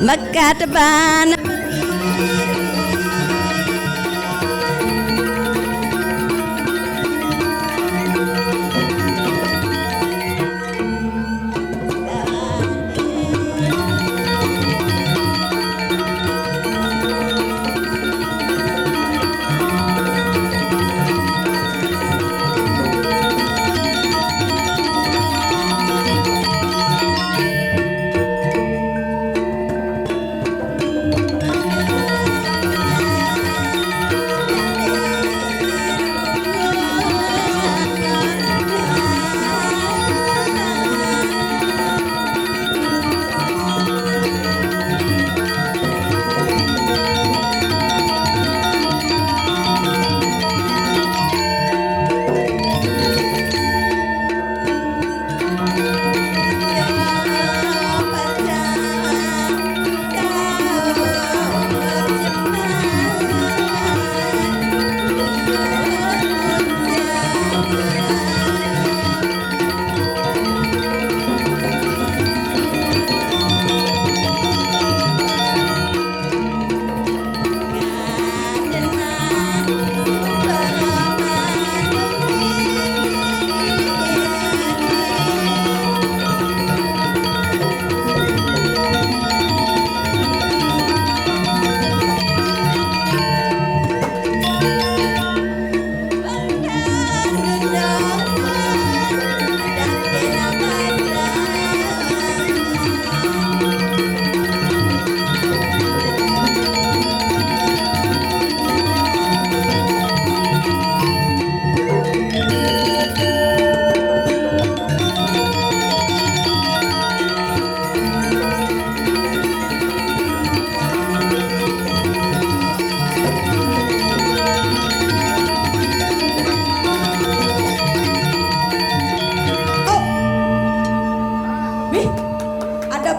Magkataban.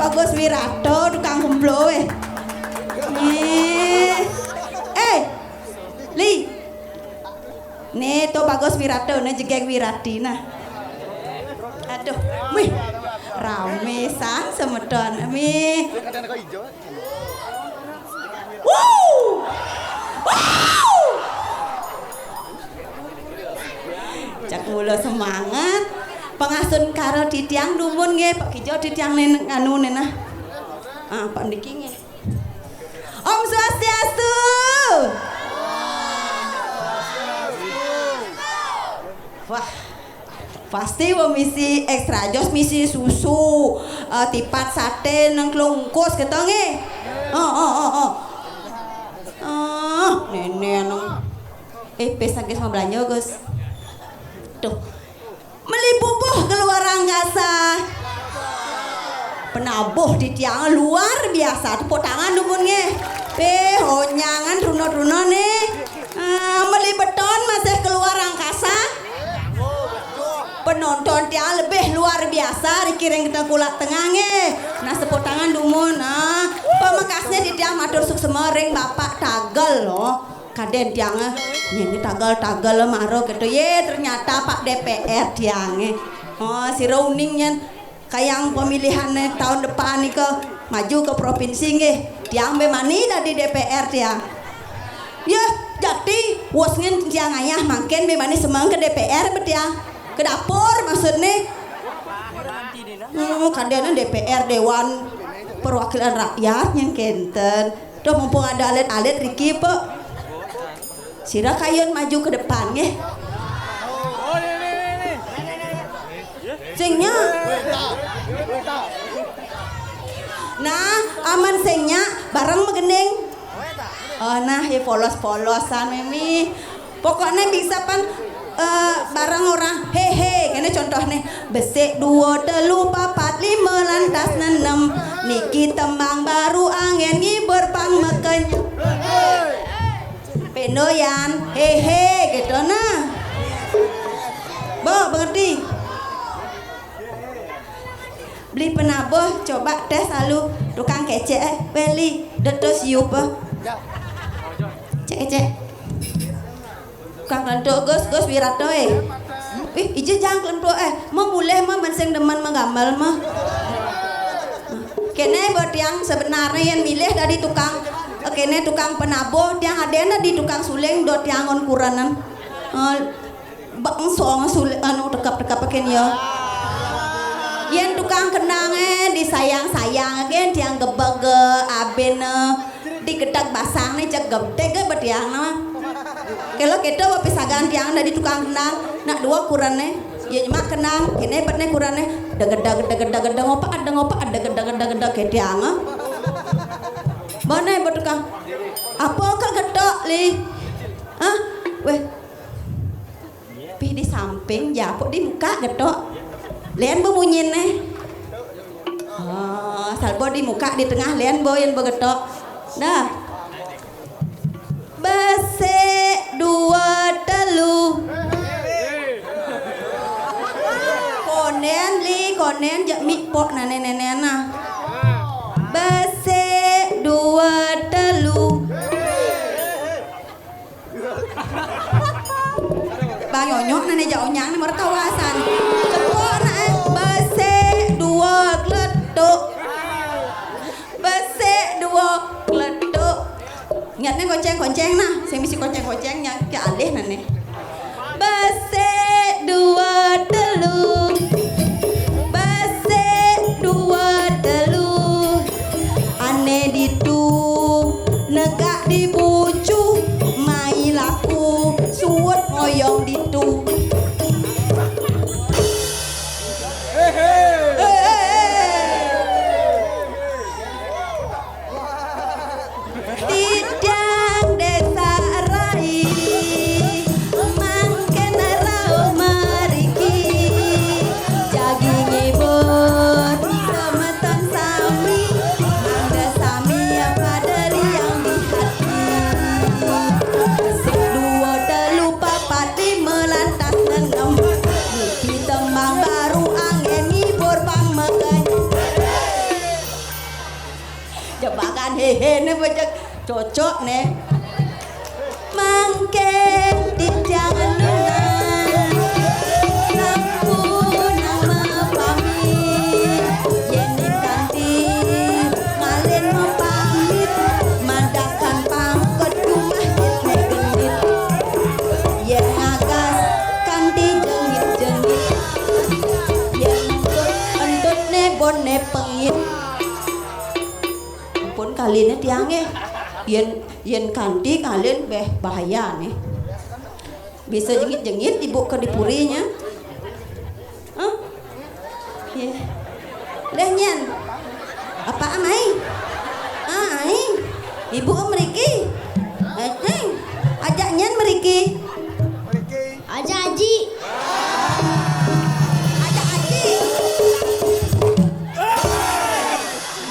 Bagus Wirato tukang kumplo Li nih to Bagus Wirato nih jegeng Wirati nah aduh wih rame san semedon mi cak mula semangat pengasun karo ditiang nuwun nggih Pak Kijo ditiang anu nah. Pak niki nggih. Om Swastiastu. Wah. Pasti wong misi ekstra jos misi susu, tipat sate nang klungkus gitu nggih. Nenek nang pesta geus belanja Gus. Tuh. Melibubuh keluar angkasa penabuh di tiang luar biasa tepuk tangan dumun nge honyangan runo-runo nih melibeton masih keluar angkasa penonton tiang lebih luar biasa dikiring kita kulak tengah nge nah tepuk tangan dumun pemekasnya di tiang matur suk semering bapak Tagal loh kaden tiangnya ini tagal maro gitu ye ternyata Pak DPR tiangnya si Rauningnya kayak pemilihan tahun depan nih ke maju ke provinsi nggih tiang bemani dari DPR tiang ya jadi wasngin tiang ayah makin bemani semang ke DPR betiang ke dapur maksudnya kaden DPR Dewan Perwakilan Rakyat yang kenten tuh mumpung ada alit-alit Riki Pak Sira kayun maju ke depan ya. Singnya. Nah, aman singnya bareng megendeng. Oh nah, ya polos-polosan memi. Pokoknya bisa pan bareng orang hehe kene contohnya besek 2 3 4 5 lantas 6 niki tembang baru angin ngibur pang meken pendoyan hehe gitu nah bo mengerti beli penabuh coba tes lalu tukang kece beli detus yup cek tukang kelentuk Gus Wirato ijo jangan kelentuk mau mulai mah menseng demen menggambar mah Kene buat yang sebenarnya yang milih dari tukang kene tukang penabuh yang ada di tukang suling dot yang on kuranan bang soang suling anu tekap ken ya yang tukang kenange disayang-sayang gen yang gebeg aben di gedak basang nih cek gede ge buat yang nama kalau kita mau pisagan yang dari tukang kenang nak dua kurannya ya cuma kenang kene betne kurannya degedeg ngopa ada gedeg ke tiang mana buat tukang apa kak gedok li ah weh pi di samping japuk di muka gedok lian bemunyin nih salbo di muka di tengah lian boyen begedok dah base dua telu konen jak mikpok na nenek-nenek base dua telu bang nyonyok nane jak onyang nomor kawasan cepok na base dua kletuk base dua kletuk ingatnya konceng nah saya misi konceng-koncengnya ke alih nane base dua telu base dua telu ane ditu negak dibucu mai laku suwet ngoyong ditu tidang desa rai mangken rau mariki jagi ngibur semeton sami ada sami apa dari yang di hati sik dua telu papat lima lantas enam niki tembang baru angin ngibur pang megan jebakan hehe ne bocah cocok nih mangke di jangan lunan lampu nama pamit yeni kanti ngalen mau pamit mandakan pangkot rumah genit yen ngagas kanti jengit yen endut ne bone pengit pun kali ini tiangnya yen kanti kalian bahaya nih bisa jengit ibu ke dipurinya yeah. Lenyan apa amai ibu meriki ajak nyen meriki ajak aji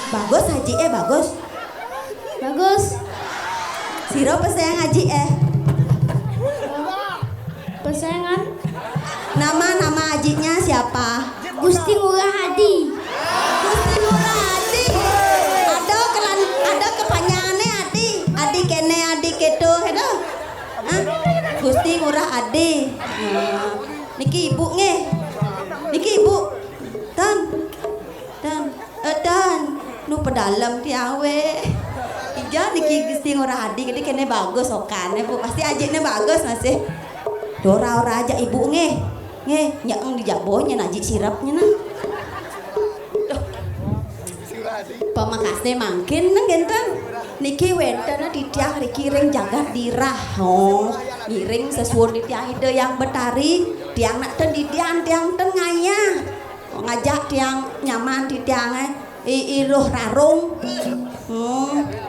bagus haji bagus Siro pesayang haji Pesayangan nama hajinya siapa? Gusti Ngurah Hadi. Gusti Ngurah Hadi. Ada kepanjangannya Adi kene Adi keto hedo. Gusti Ngurah Hadi. Niki ibu nge. Niki ibu. Dan nu pedalam tiawe. Ija niki Gusti Ngurah Hadi gede kene bagus okane Bu. Pasti ajine bagus masih. Dora aja ibu nge nyeeng di jabonya naji sirapnya nah. Pemakasnya mangkin nang genteng. Niki wentana di tiang dikiring jagat dirah. Ngiring sesuun di tiang ide yang betari. Tiang nak ten di tiang tengahnya. Ngajak tiang nyaman di tiangnya. Iluh rarung.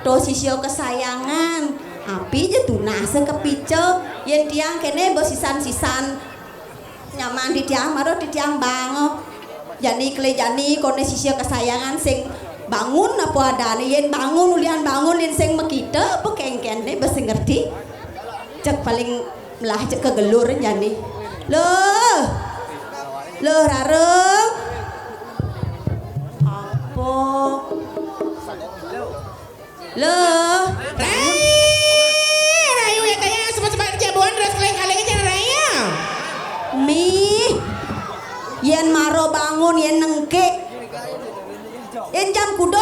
To sisio kesayangan. Api je tunas kepice yen tiang kene bosisan-sisan nyaman di tiang maro di tiang bango. Jani kone sisio kesayangan sing bangun apa adane yen bangun ulian bangun yen sing mekite apa kengkene besi ngerti. Cek paling melah cek kegelur jani. Loh rarung. Apa? Loh, Rayu ya kayak sempat jabuan terus kaleng-kalengnya jangan Raya. Yen maro bangun yen nengke. Yen jam kudo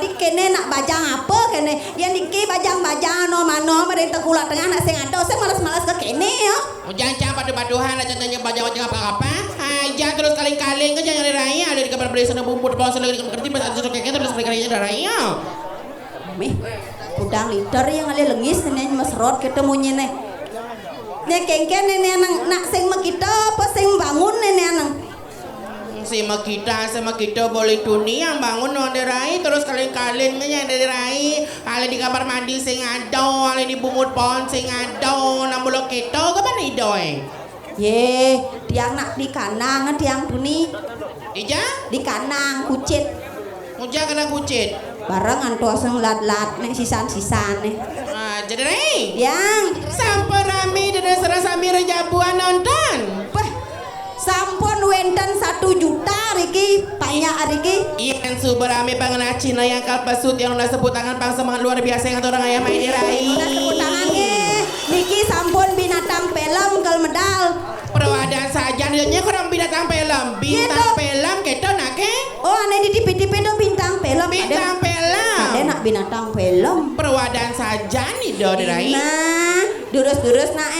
di kene nak bajang apa kene. Yang diki bajang-bajang no mano mereng Tengkulak Tengah nak sing ado sing malas-malas ke kene ya. Jangan padu-paduhan aja tanya bajang-bajang apa-apa. Aja terus kaling-kaling ke jangan raya ada di kamar beli sana bumbut bawang sana kerti pas ada kayaknya terus kaling-kalingnya ada raya. Mih, udang liter yang ale lengis nene mesrot kita munyi ne. Ne kengken nene anang nak sing makita apa sing bangun nene anang. Sama kita boleh dunia bangun no derai terus kaling-kaling nya derai ale di kamar mandi sing ado ale di bungut pohon sing ado namulo kita kapan idoy Ye, tiang nak di kanang tiang tuni ija di kanang kucit uja kena kucit bareng anto sing lat-lat nek sisan-sisan nih. jadi derai Yang sampai rame dan serasa mira jabuan nonton sampun wenten 1 juta Riki banyak Riki Ian suberame pangenah Cina yang kalpasut yang udah sebut tangan pang semangat luar biasa yang orang ayam ini rai udah tepuk tangannya Niki sampun binatang film kal medal perwadan saja dia kurang binatang film film kita nak ke oh aneh di TV do bintang film bintang film ada nak binatang film perwadan saja nih do derai nah durus-durus nak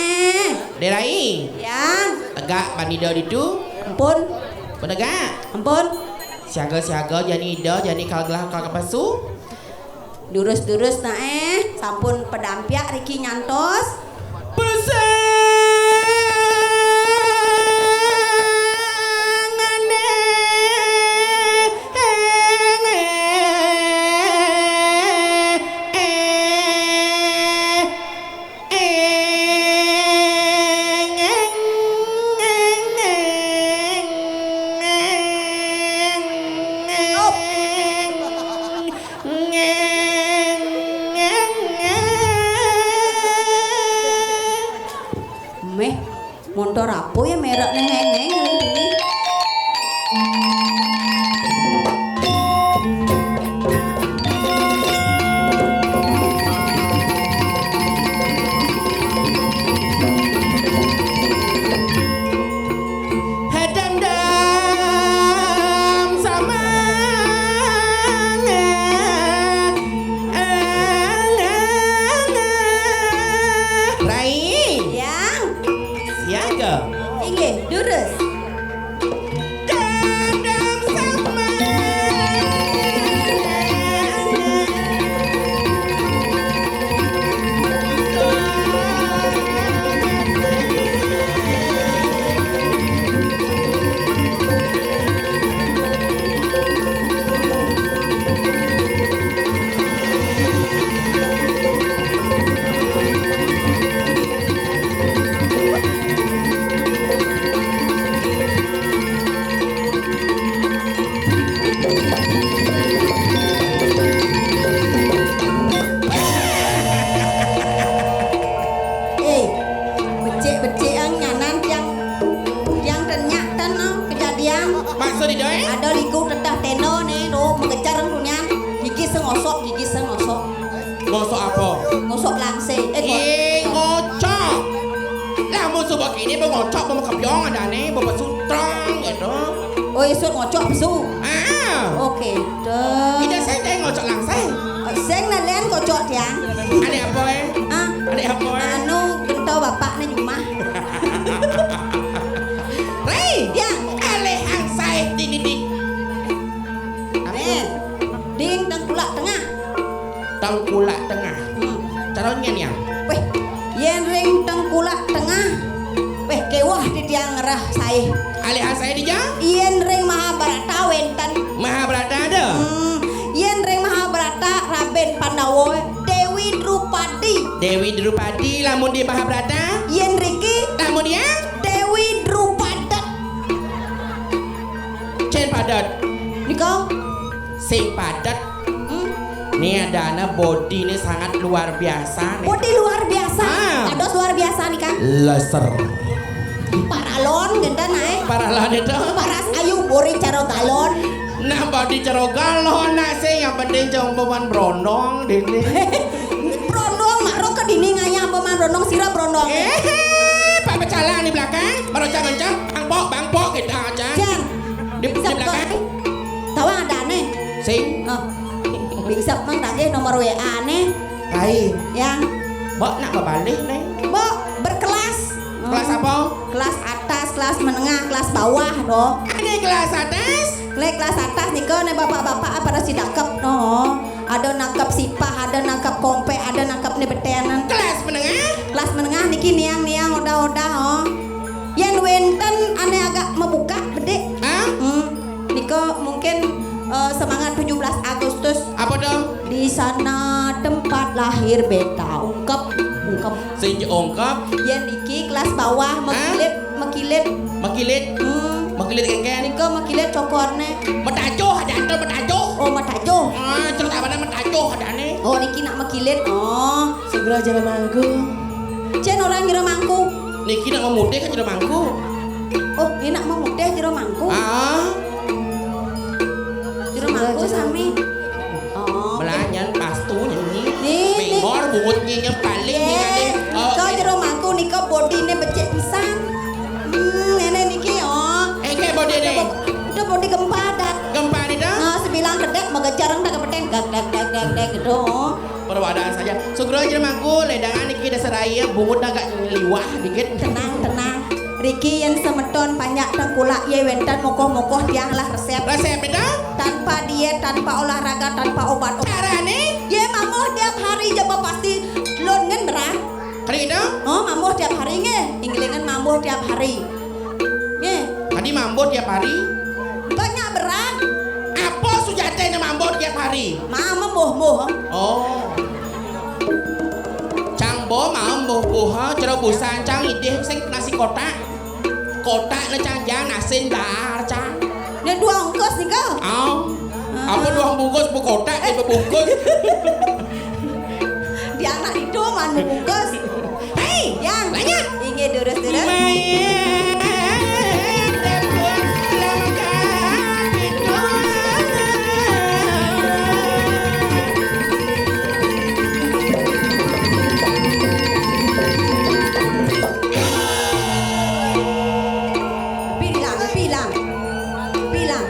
derai yang tegak panido itu ampun penegak ampun siaga-siaga jani do jani kalgelah kalkepasu durus-durus nak sampun pedampiak Riki nyantos motor apa ya merek neng-neng ini ngosok apa? Ngosok langse. Ngocok. Lah mau coba kini mau ngocok mau kebyong ada nih bawa sutrang gitu. Oh isut ngocok besu. Oke. Tidak saya kayak ngocok langse. Seng nalen ngocok tiang. Ada apa ya? Ada apa ya? Anu gentau bapaknya rumah. Rey, tiang. Ale angsai dini di. Ding Tengkulak Tengah. Tengkulak Tengah. Caranya nih yang. Weh, yen ring Tengkulak Tengah. Weh, kewah di tiang ngerah saya. Alih saya di jang? Yen ring Mahabharata wenten. Mahabharata ada. Yen ring Mahabharata Raden Pandawa Dewi Drupadi. Dewi Drupadi lamun di Mahabharata. Yen Riki lamun dia Dewi Drupadat. Cen padat. Niko sing padat. Nih ada anak body ini sangat luar biasa nih. Body luar biasa. Ados luar biasa nih kan. Laser. Paralon genda naik. Paralon itu. Paras ayu bori caro galon. Nah body caro galon nak sih yang penting jong beman brondong dini. Brondong makro ke dini ngaya beman brondong sirap brondong. Pak Becala di belakang. Baru jangan bangpok kita aja. Jan. Di belakang. Tahu ada aneh. Sing. Bisa mang tagih nomor WA nih. Rai, Yang mbok nak balik nih. Mbok berkelas. Kelas apa? Kelas atas, kelas menengah, kelas bawah doh. Ada kelas atas. Kelas atas nih nih bapak-bapak pada si dakep no. Ada nangkep sipah, ada nangkep kompe, ada nangkep nih betenan. Kelas menengah. Kelas menengah niki niang odah oh. Yang wenten aneh agak membuka bedek. Hah? Niko mungkin semangat 17 Agustus. Apa dong? Di sana tempat lahir beta ungkep. Sing ungkap. Yang niki kelas bawah mekilit. Mekilit kengken. Niko mekilit cokorne. Metajo ada metajo. Oh matajo. Cerita mana metajo ada nih. Oh niki nak mekilit. Oh Segera jalan mangku. Cen orang jero mangku. Niki nak memutih kan jadi mangku. Oh ini nak memutih jero mangku. Jero mangku sami. Oh Belanyan pastu nyanyi. Nih, Bengor bungutnya yang paling nih Ye, ada. kau jero mangku niko bodine becek pisan. Nenek niki oh. Kayak body deh. Udah bodi gempa dah. Gempa nih dah. Sebilang kedek mengejarang tak kepeten gak gitu. Perwadaan saja. Sugro aja mangku ledangan niki dasar raya bungut agak liwah dikit. Tenang. Riki yang semeton banyak tengkulak ye wentan mokoh tiang lah resep. Resep itu? Tanpa diet, tanpa olahraga, tanpa obat. Cara nih? Ye mamuh tiap hari jaba pasti longen berat. Hari itu? Oh mamuh tiap hari nge. Inggelingan mamuh tiap hari. Nge. Tadi mambo tiap hari. Banyak berat. Apa sujatnya mambo tiap hari? Mama muh. Oh. Cangbo mambo buha cerobusan cang ideh sing nasi kotak. Kotak na cang jang nasin dar cang. Ini dua ongkos nih kau. Oh. Apa dua bungkus bu kotak di bungkus? Di anak itu manu bungkus. Hei, yang Lanjut. ingin durus. Bilang.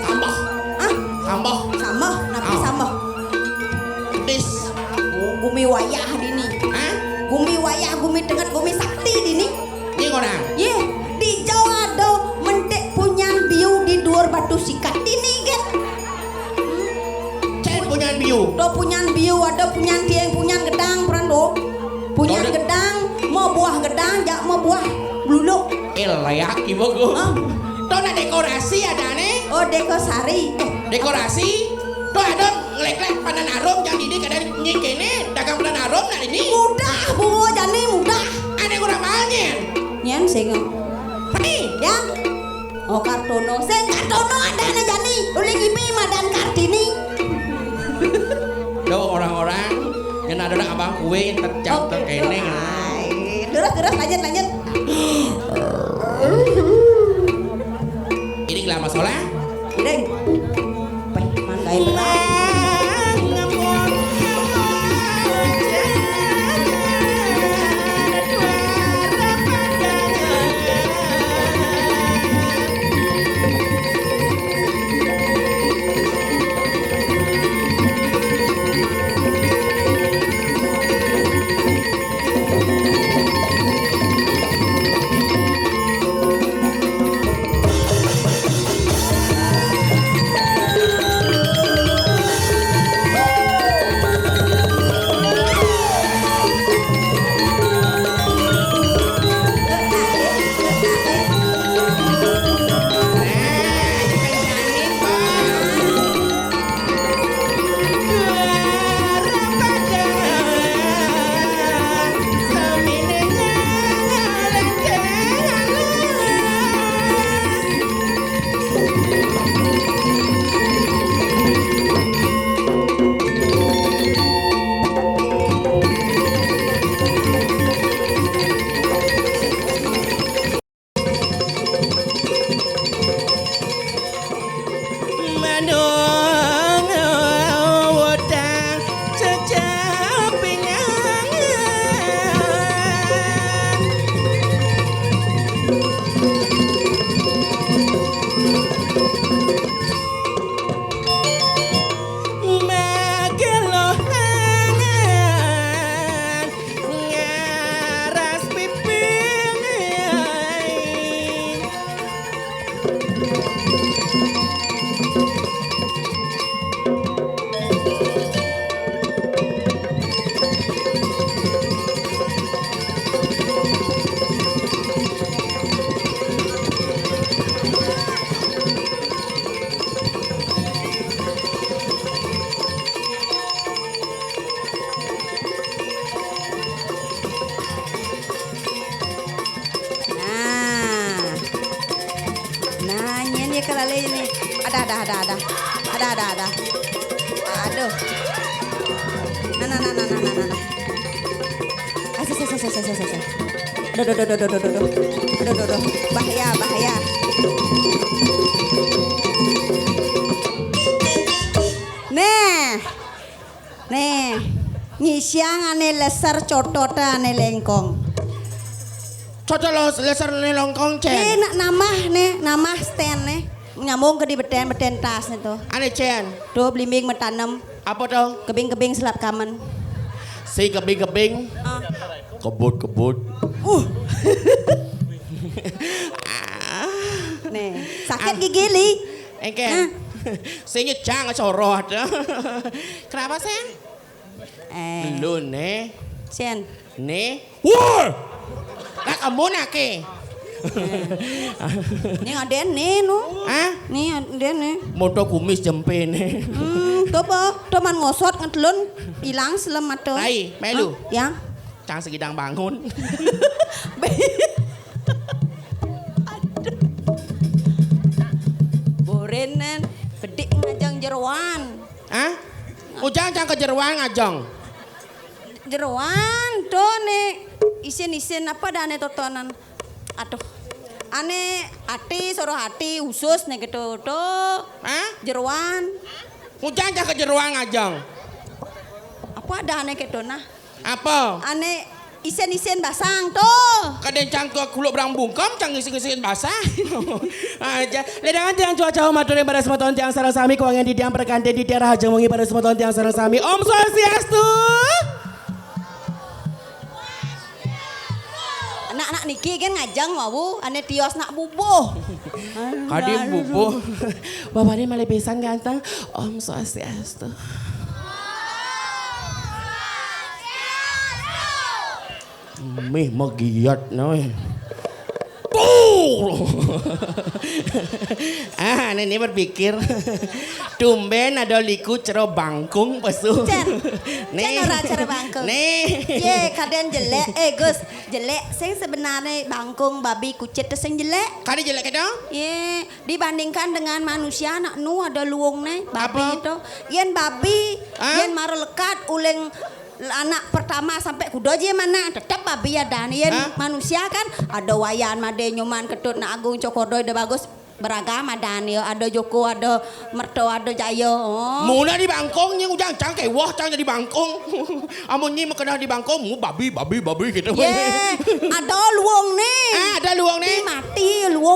Sambah. Sambah, napi Oh. sambah. Dis. Gumi wayah dini. Hah? Gumi wayah, gumi dengar, gumi sakti dini. Ini orang. Ye, di Jawa ada mentek punyan biu di duar batu sikat dini kan. Cek punya biu. Do punyan biu, ada punyan tiang, punyan gedang, perando. Punyan Do de- gedang, mau buah gedang, jak mau buah bluluk. Layak ibu gue. Oh, Tuh ada dekorasi ada nih. oh dekosari. Dekorasi. Tuh ada ngelek-lek panan arum yang ini kadang nyikene dagang panan arum nah ini. Mudah, bungo jani mudah. Ada kurang banyak. Nyen sing. Hei. Ya. Oh kartono, sing kartono ada na jani. Uling ipi madan kartini. Tuh orang-orang yang ada abang kue yang terjatuh terkene. Terus lanjut. Ini kelama solah. Ireng. Manggain berat. Ada. Aduh. Nah. Asih. Aduh. Bahaya. Nih. Ngisyang ane leser cotota ane lengkong. Cocok lo leser nih longkong Cen. Nak nama stand nih. Nyambung ke di beten tas nih tuh. Ane Cen. Tuh blimbing metanam. Apa tuh? Kebing selap kaman. Si kebing. Kebut. Nih, sakit gigi li. Engken. Si nyecang sorot. Kenapa sayang? Lu nih. Sen. Nih. Wah. Nak kamu nake. Ini ngaden nih nu. Hah? Nih ngaden nih. Moto kumis jempe nih. Tuh man ngosot ngetelun hilang selamat tuh. Hai, melu. Ya. Cang segidang bangun. Borenan, bedik ngajang jeroan. Hah? Ujang cang kejeruan ngajong. Jeroan tuh nih isin apa dah ane totonan. Aduh. Ane hati usus nih gitu tuh. Hah? Jeroan. Ujang cang kejeruan ngajong. Apa dah ane gitu nah. Apa? Ane isen basang tuh. Kadang cang ke kuluk berang bungkom cang ngisi-ngisiin basah. Aja. Ledangan tiang cuaca matur pada semua tahun tiang sarang sami keuangan di tiang perkanten di tiara hajeng wengi pada semua tahun tiang sarang sami. Om Swastiastu. Anak-anak niki kan ngajang mau ane tios nak bubuh. Kadim bubuh. Bapaknya malah pisan ganteng. Om Swastiastu. Mih magiat noy. Nenek berpikir tumben ada liku cero bangkung pesu. Cen ora cero bangkung. Ye kadang jelek Gus jelek. Sing sebenarnya bangkung babi kucit sing jelek. Kade jelek itu? Ye dibandingkan dengan manusia nak nu ada luung nih babi apa? itu. Yen babi yen maro lekat uleng anak pertama sampai kudo aja mana tetap babi ada nih manusia kan ada wayan made nyuman ketut nak agung cokodoy udah bagus beragam ada nih ada Joko ada Merto ada Jayo mula di bangkong yang ujang cang kayak wah cang jadi bangkong amunnya kena di bangkong mu babi gitu ada luang nih ada luang nih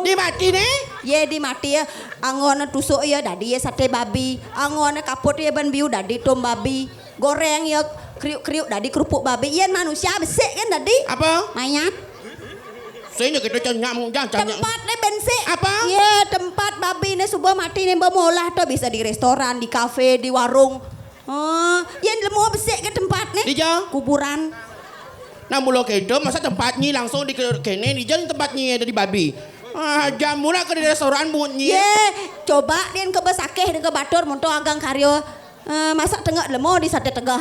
di mati nih di mati ya angon tusuk ya dadi ya sate babi angon kaput ya ban biu dadi tom babi goreng ya kriuk dadi kerupuk babi yen manusia besek kan dadi apa mayat saya kita cenyak tempat nih bensek apa tempat babi nih subuh mati nih molah tuh bisa di restoran di kafe di warung yen lemu besek ke tempat nih kuburan nah mula kedo masa tempatnya langsung di kene di jalan tempatnya ada di babi jam mula ke di restoran bunyi coba dia ke besakeh ke batur monto agang karyo masak tengah lemo di sate tengah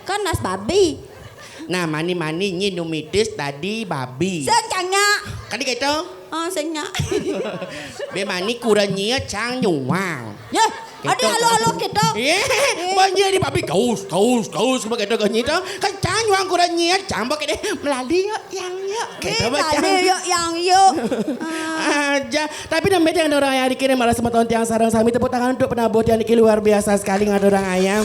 kan nas babi nah mani nyi numitis tadi babi sencangnya kadi gitu senyak be mani kurangnya cang nyuang ada halo kita banyak di babi kaus begitu gitu kan cang nyuang kurangnya cang pakai deh melali yang aja tapi namanya yang orang ayam dikirim malah semua tahun tiang sarang sami tepuk tangan untuk penabut yang dikirim luar biasa sekali ngada orang ayam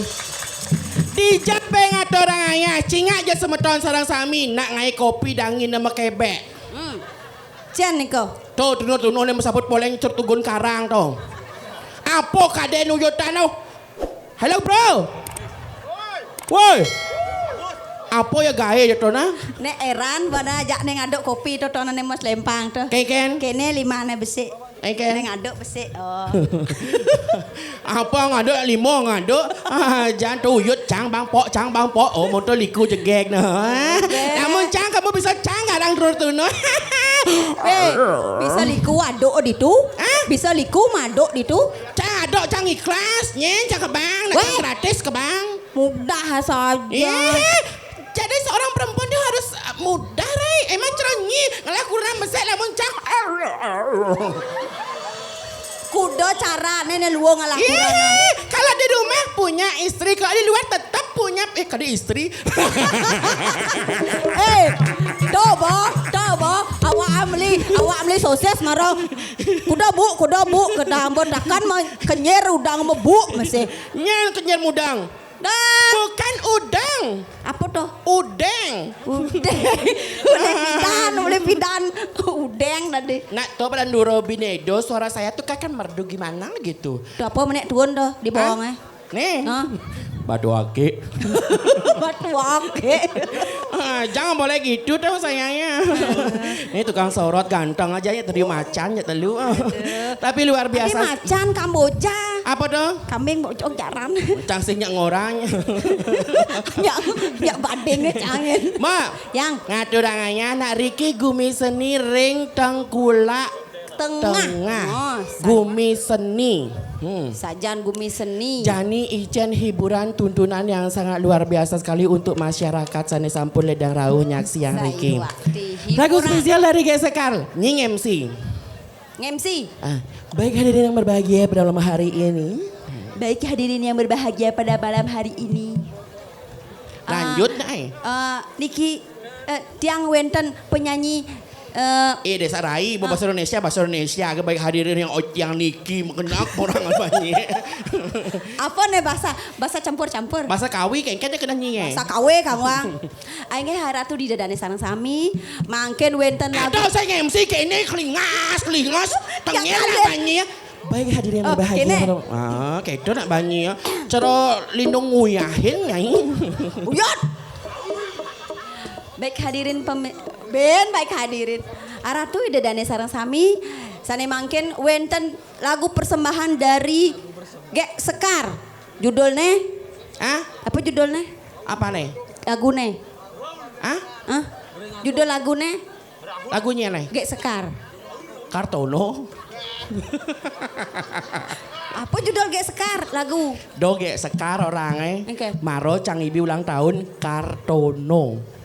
di jampe ngada orang ayam cingak aja semua tahun sarang sami nak ngai kopi dangin nama kebek Cian niko tuh nih mesaput poleng certugun karang tuh apa kade nuyutan halo bro woi apa ya gawe ya tona nek eran pada ajak neng ngaduk kopi to tona nek mas lempang tuh keken kene 5 ane besik neng ngaduk besik apa ngaduk 5 ngaduk jangan tuyut cang bang pok motor liku jegek nah namun cang kamu bisa cang ngadang terus tuh no bisa liku aduk di tu bisa liku maduk di tu cang aduk cang ikhlas nyen cang kebang nak gratis kebang mudah saja jadi seorang perempuan dia harus mudah Ray emang ceronyi ngalah kurang besar lamun cang kuda carane ne luang ngalah Ih, kalau di rumah punya istri, kalau di luar tetap punya kalau di istri. Tobo, awak amli sosis maro. Kuda bu, kedambon dakan kenyer udang mebu masih. Nya kenyer mudang. Dah. Bukan udang. Apa tuh? Udeng. Boleh pidan. Udeng tadi. Nak to pada Nduro Binedo suara saya tuh kan merdu gimana gitu. Tuh apa menek tuan tuh di bawahnya. Nih. Hah? Badoake. Batu oke. Jangan boleh gitu dong sayangnya. Ini tukang sorot ganteng aja ya tadi macan ya telu. Tapi luar Tapi biasa. macan Kamboja. Apa dong? Kambing bocong jaran. Cangsingnya ngorang. Ya badengnya cangin. Ma, Yang ngaturangannya anak Riki gumi seni ring tengkulak tengah. Oh, Gumi seni. sajan gumi seni. Jani ijen hiburan tuntunan yang sangat luar biasa sekali untuk masyarakat sana sampun ledang rauh nyaksi yang Riki. Lagu spesial dari Gesekar, Nying MC. MC. Baik hadirin yang berbahagia pada malam hari ini. Baik hadirin yang berbahagia pada malam hari ini. Lanjut Nay. Niki tiang wenten penyanyi Desa Rai, bahasa Indonesia. Baik hadirin yang Niki mengenal orang banyak. apa nih bahasa campur-campur. Bahasa kawi kayaknya kena nyinge. Bahasa kawe kamu. Aing haratu di dadane sareng sami, mangken wenten lagu. Aduh saya MC kayak ini kelingas, tengnya Yang nak banyak. Baik hadirin yang berbahagia. kene. Kayak itu nak banyak. Cara lindung nguyahin nyai. Uyut. Baik hadirin baik hadirin. Aratu ide dane sareng sami sane mangken wenten lagu persembahan dari Gek Sekar. Judulnya apa judulnya? Apa nih? Lagune. Hah? Judul lagune Lagunya nih? Gek Sekar. Kartono. Apa judul Gek Sekar lagu? Doge Sekar orangnya. Oke. Maro Cangibi ulang tahun Kartono.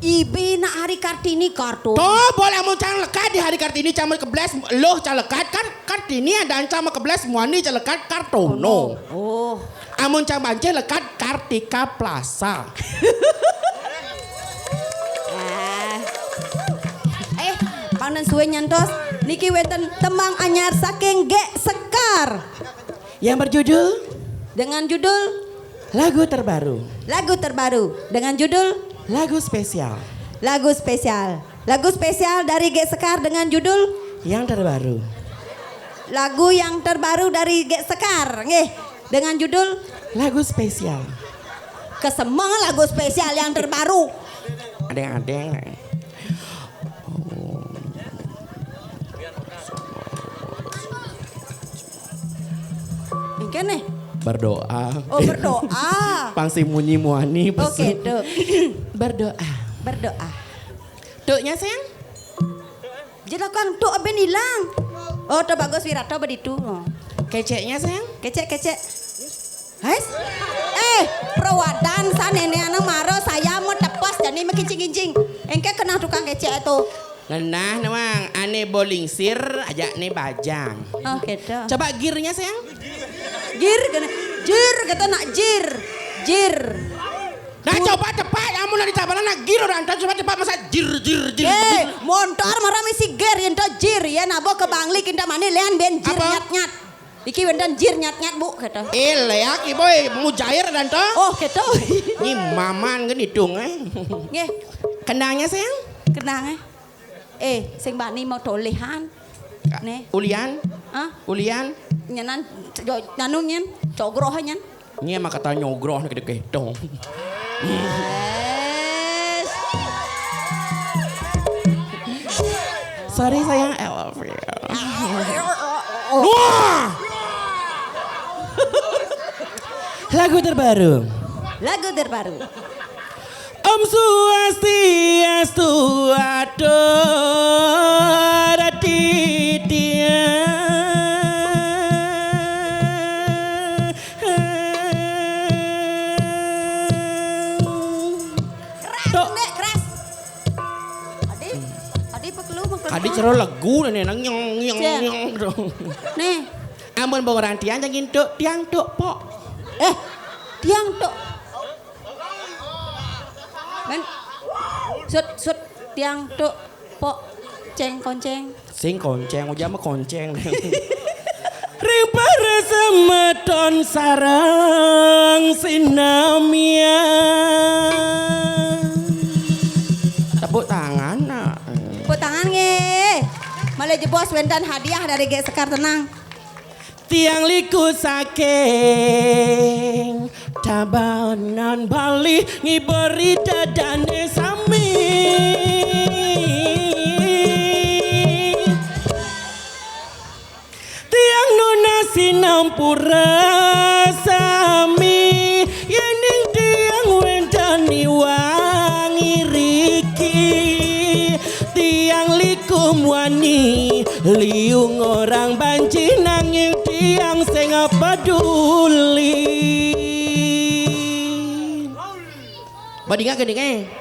Ibi nak hari Kartini Kartono. Tuh boleh mau cang lekat di hari Kartini campur kebelas loh calekat kan Kartini ada campur kebelas muani calekat Kartono. Oh. Amun cang bance lekat Kartika Plaza. Panen suwe nyantos niki wenten tembang anyar saking Gek Sekar Yang berjudul dengan judul lagu terbaru. lagu terbaru dengan judul Lagu spesial. lagu spesial dari Gek Sekar dengan judul Yang terbaru. lagu yang terbaru dari Gek Sekar nggih dengan judul Lagu spesial. kesemang lagu spesial yang terbaru. Adeng-adeng. Kene. Berdoa. Oh berdoa. Pangsi munyi muani. Oke dok. Berdoa. Tuknya sayang? Jadi kan tuh aben hilang. Oh tuh bagus Wirato beditu. Keceknya sayang? Kecek. Guys, perawadan san nenek anak maro saya mau tepas jadi makin kincing. Engke kena tukang kecek itu. Nah, memang aneh bowling sir ajak nih bajang. Oh gitu. Coba gearnya sayang. Jir kata nak jir. Nah coba cepat, kamu nanti cabaran nak gear orang coba cepat masa jir. Motor marah misi gear ento jir ya nabo ke Bangli kinta mani lean ben jir Apa? nyat. Iki wenden jir nyat bu kata. Leak boy mujair dan to. Oh gitu. Ini maman kan hidung Nggih, Kendangnya sayang? kenang sing bani mau tolehan. Nih. Ulian? Ulian? Nyanan nanu nyen cogroh nyen. Ini emang kata nyogroh nak gedong. Sorry sayang, I love you. Wah! Lagu terbaru. Om Swastiastu atur titia. Tadi cero lagu nih nang nyong Cek. Nih, Amun bawa tiang jangan tiang tuk pok. tiang tok. Men, sut tiang tok pok ceng konceng. Sing konceng, udah mah konceng. Ribara semeton sarang sinamia. Tepuk tangan nak. Tepuk tangan nge. Malah jebos wendan hadiah dari G Sekar Tenang. Tiang liku saking tabanan Bali ngiberi dadane sami. Tiang nuna sinampura sami yening tiang wendani wangi riki. Tiang likum wani liung orang banci nanging tiang sing peduli. Badinga gedenge.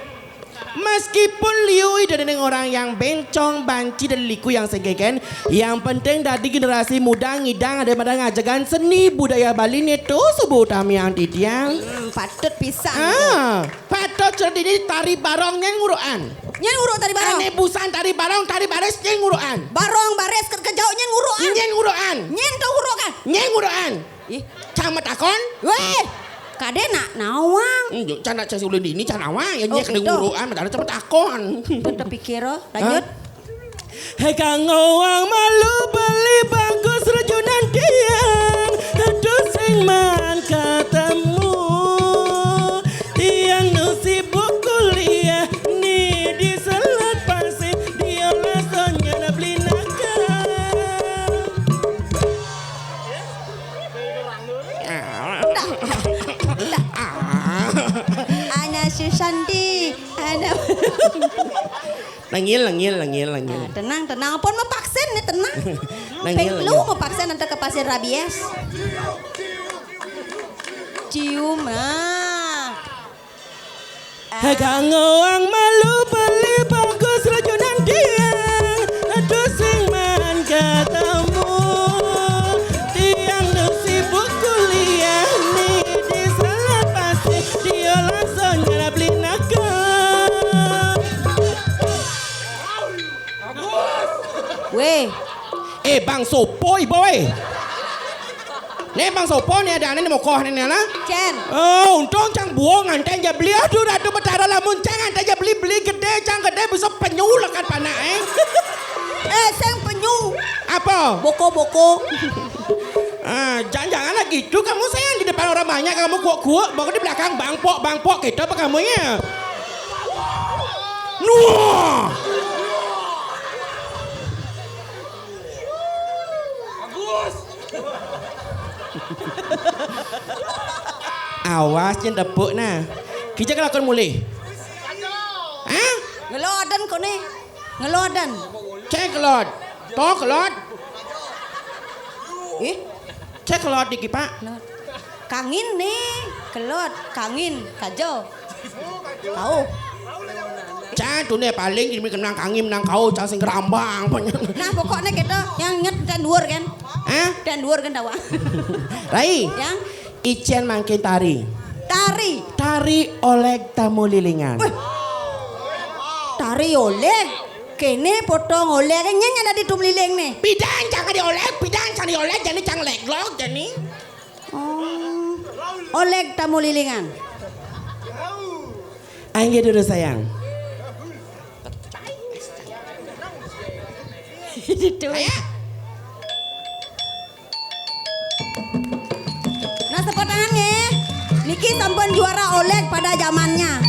Meskipun liui dari orang yang bencong, banci dan liku yang segegen, yang penting dari generasi muda ngidang ada pada ngajagan seni budaya Bali itu subuh utami yang titiang. Patut pisan. Patut cerita ini tari barongnya nguruan. Nyen nguruk tadi barong. Ane busan tari bares nyen nguruan. Barong bares kerkejauh nyen ngurukan. Nyen nguruan. Nyen tau ngurukan. Nyen nguruan. Ih, Camat akon. weh. Kade nak nawang. Cana casi ulin ini cana awang ya Oh, nyek kena gitu. nguruan madara camat akon. Kita pikir oh, lanjut. Hei kang ngawang malu beli bagus rajunan tiang. Aduh sing man ketemu. Tiang nu sibuk kuliah nih di Selat Pasir. Dia lesonnya na beli nakal. Ana Susandi, ana. Langil. Tenang. Pon mau vaksin nih tenang. Nangil, Lu mau vaksin nanti ke pasien rabies. Cium Hei kang ngawang malu beli bagus rajunan tiang. Aduh sing man ketemu. Tiang nu sibuk kuliah nih di Selat Pasir. Dia langsung nyala beli nakal. Weh, Bang Sopo boy. Nih Bang Sopo nih ada aneh mau koh nih nah. Chen. Oh, untung cang buang antai aja beli aduh betara lamun cang antai aja beli gede cang gede bisa penyulakan panah Seng penyu. Apa? Boko. Jangan lagi gitu kamu sayang di depan orang banyak kamu kuat mau di belakang bangpok gitu apa kamu ya? Nuh. Awas jangan tepuk nah. Kita kelakon mulai. Hah? Ngelodan kau nih. Ngelodan. Cek kelot. Toh kelot. Ih, Cek kelot dikit pak. kelot. Kangin nih. Kelot, kangin, kajo. Tahu. Cak tuh nih paling ini kenang kangim nang kau cang sing kerambang. Nah, pokoknya kita yang nget dan dhuwur kan. Hah? Dan dhuwur kan dawa. Rai. Yang Icen mangkin tari. tari Oleg tamu lilingan. Tari oleh. Kene potong oleh kan nyanyi ada di tumliling nih. Bidang jangan dioleg jadi cang leglok jadi. Oh. Oleg tamu lilingan. Angge dulu sayang. Itu. Nah, tepuk tangannya. Niki sampun juara Oleg pada zamannya.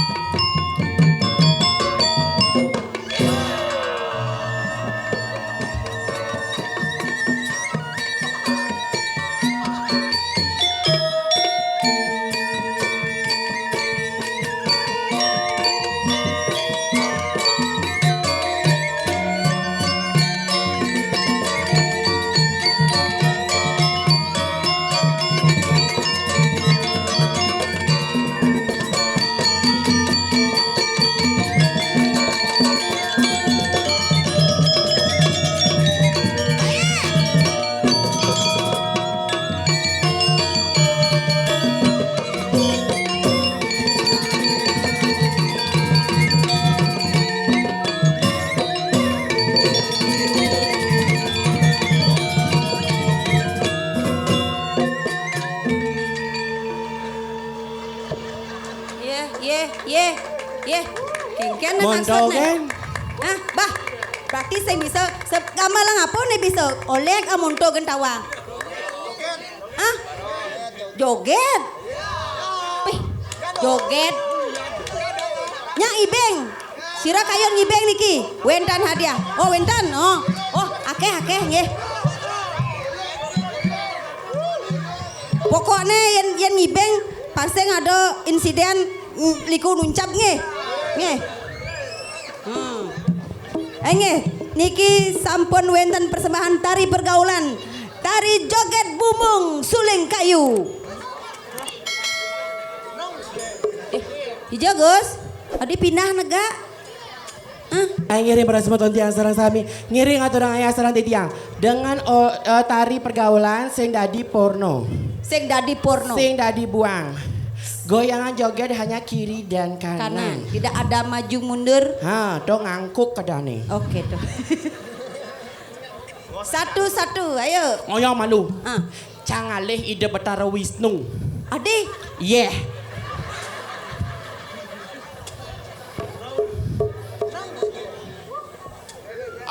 Ye. Kengken na Mondo maksud kan? Ah, bah. Berarti saya bisa gamalang apa nih bisa oleh amunto gentawang. Ah? Joget. Pih, joget. Nya ibeng. Sira kayon ngibeng niki. Wentan hadiah. Oh, wentan. Oh, akeh nggih. Pokoknya yang ngibeng pasti ada insiden liku nuncap nggih. Nggih, niki sampun wenten persembahan tari pergaulan. Tari joget bumbung suling kayu. Hijau Gus, adi pindah nega. Ngiring pada semua tiang sarang sami. Ngiring atau orang ayah sarang tiang. Dengan tari pergaulan sing dadi porno. Sing dadi porno. Sing dadi buang. Goyangan joget hanya kiri dan Kanan. kanan. Tidak ada maju mundur. Dong ngangkuk kedane. Oke tuh. Satu-satu, ayo. Ngoyo malu. Ah. Cangalih ide Betara Wisnu. Adi, Yeah.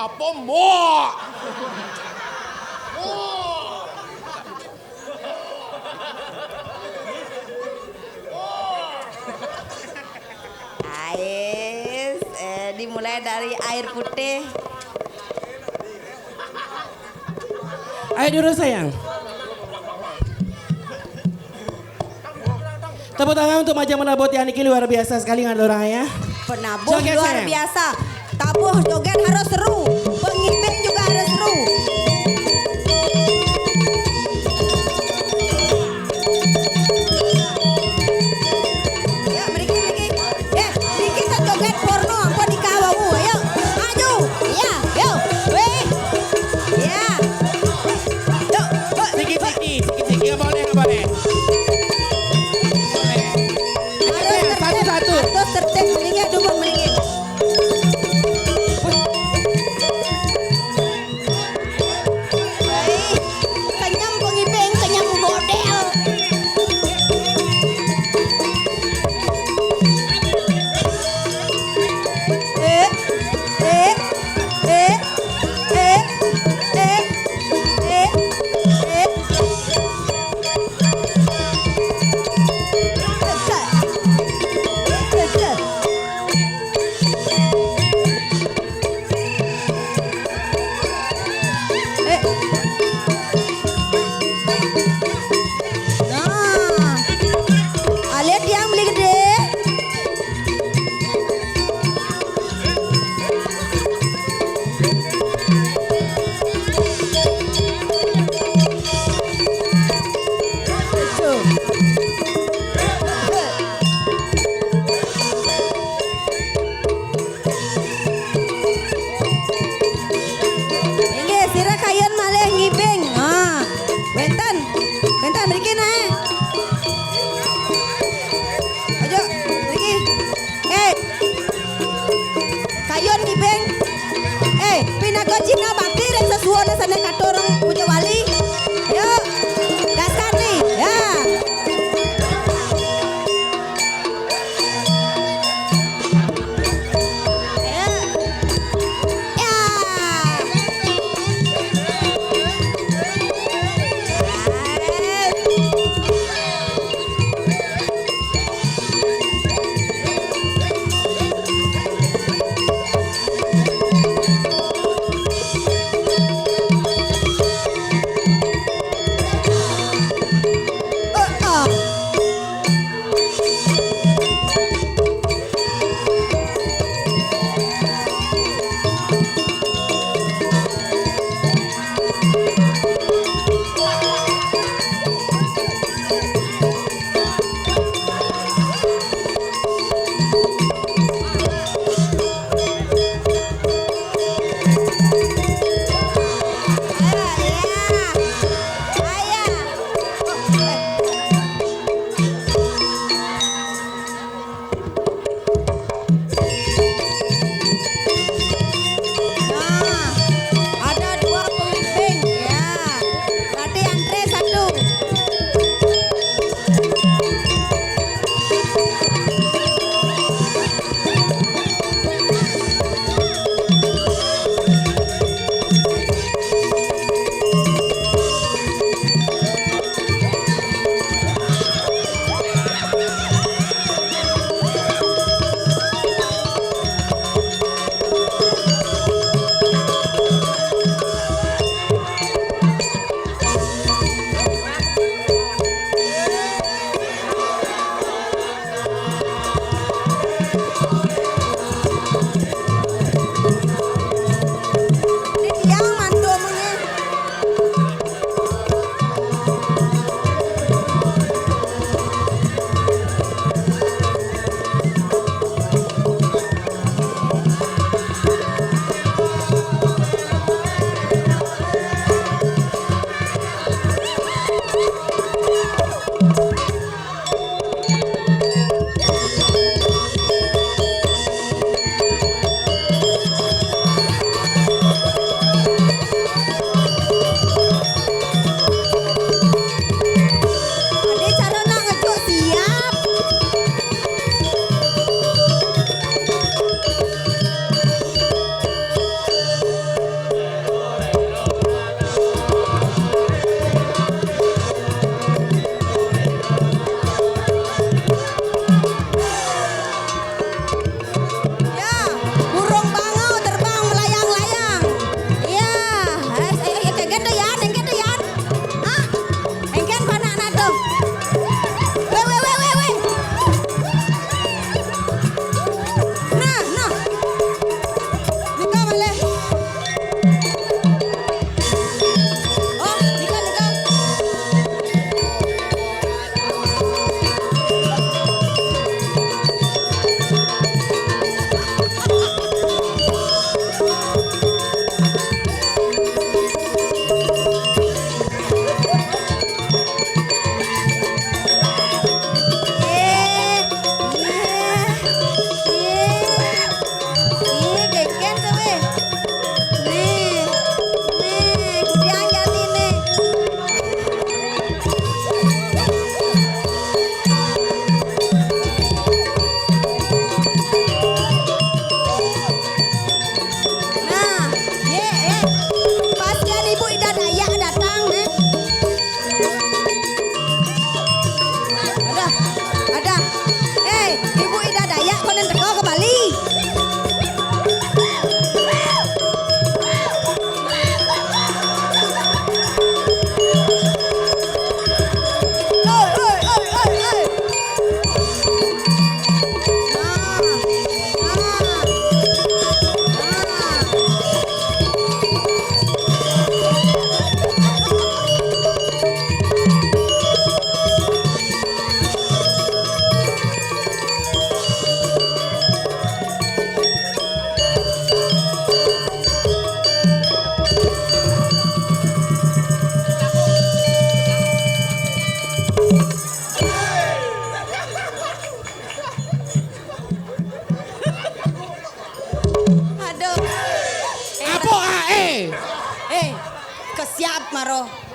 Apa mo? Ais, dimulai dari air putih. Ayo dulu sayang. Tepuk tangan untuk Majang Menabot yang ini luar biasa sekali nggak orang ya. Penabuh Joget, luar sayang. biasa. Tabuh joget harus seru. Pengibeng juga harus seru. Ya, meriki. Meriki kita joget porno. Apa di kawamu? Ayo, maju. Ya, yuk. Weh. Ya. Yuk. Sikit-sikit nggak boleh. Boleh. Satu-satu. Tertib melingkir dulu melingkir.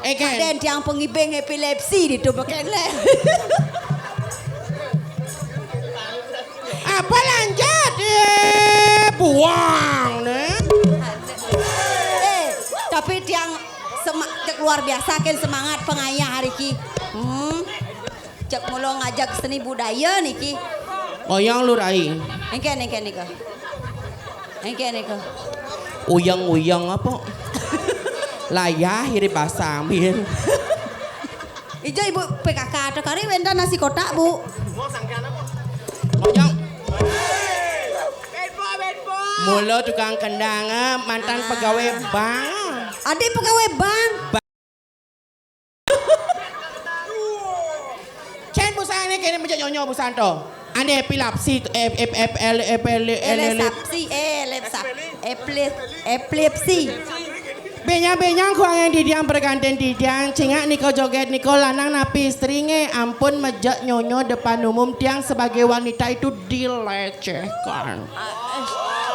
Ken. Kaden tiang pengibeng epilepsi di tubuh kenle. Apa lanjut? Buang nih. Tapi tiang cek luar biasa kan semangat pengayah hari ki. Cek mulu ngajak seni budaya niki. Oyang lu rai. Engke nika. Uyang apa? Layah hiri pasang bin. Ijo ibu PKK atau kari wenda nasi kotak bu. Oyang. Mula tukang kendang mantan pegawai bank. Adik pegawai bank. Ken busan ini kini menjadi nyonya busan to. Ane epilepsi epilepsi. Benyang kuangan didiang pergantian didiang cingak niko joget niko lanang napi istrinya ampun mejak nyonyo depan umum tiang sebagai wanita itu dilecehkan.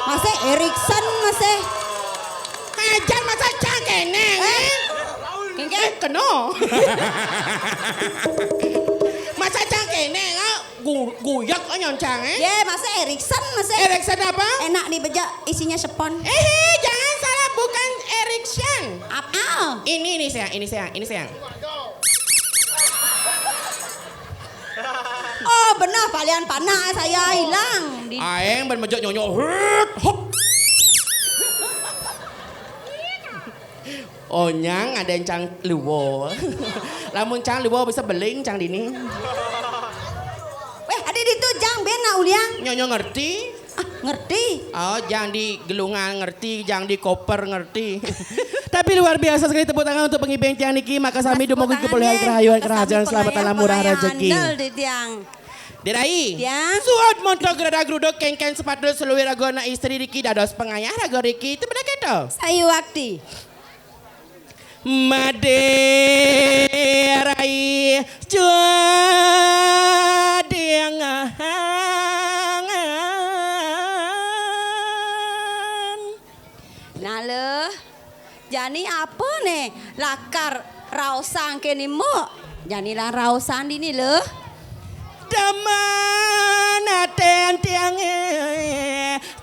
Masih Erikson masih. Ajar masa cangkeneng. Keno. Masa cangkeneng guyak nyoncang Ya masih Erikson masih. Erikson apa? Enak dibejak isinya sepon. Jangan salah bukan Erikson. Apa? Ini sayang. Oh benar palian panah saya hilang. Aeng bermejak nyonyo. Onyang ada yang cang luwo. Lamun cang luwo bisa beling cang dini. Ada di tu jang bena uliang. Nyonyo ngerti? Ngerti. Oh, jangan di gelungan ngerti, jangan di koper ngerti. Tapi luar biasa sekali tepuk tangan untuk pengibeng tiang niki. Maka sami dumugi kepulihan kerahayuan kerajaan selamat murah rezeki. Dirai. Ya. Suat montok gerada gruduk kengken sepatu seluwi ragona istri Riki dados pengayah rago Riki itu benar keto. Sayu wakti. Maderai juadiangan. Nale. Jani apa nih? Lakar rausang kini mo. Jani lah rausan dini le. Damana tiang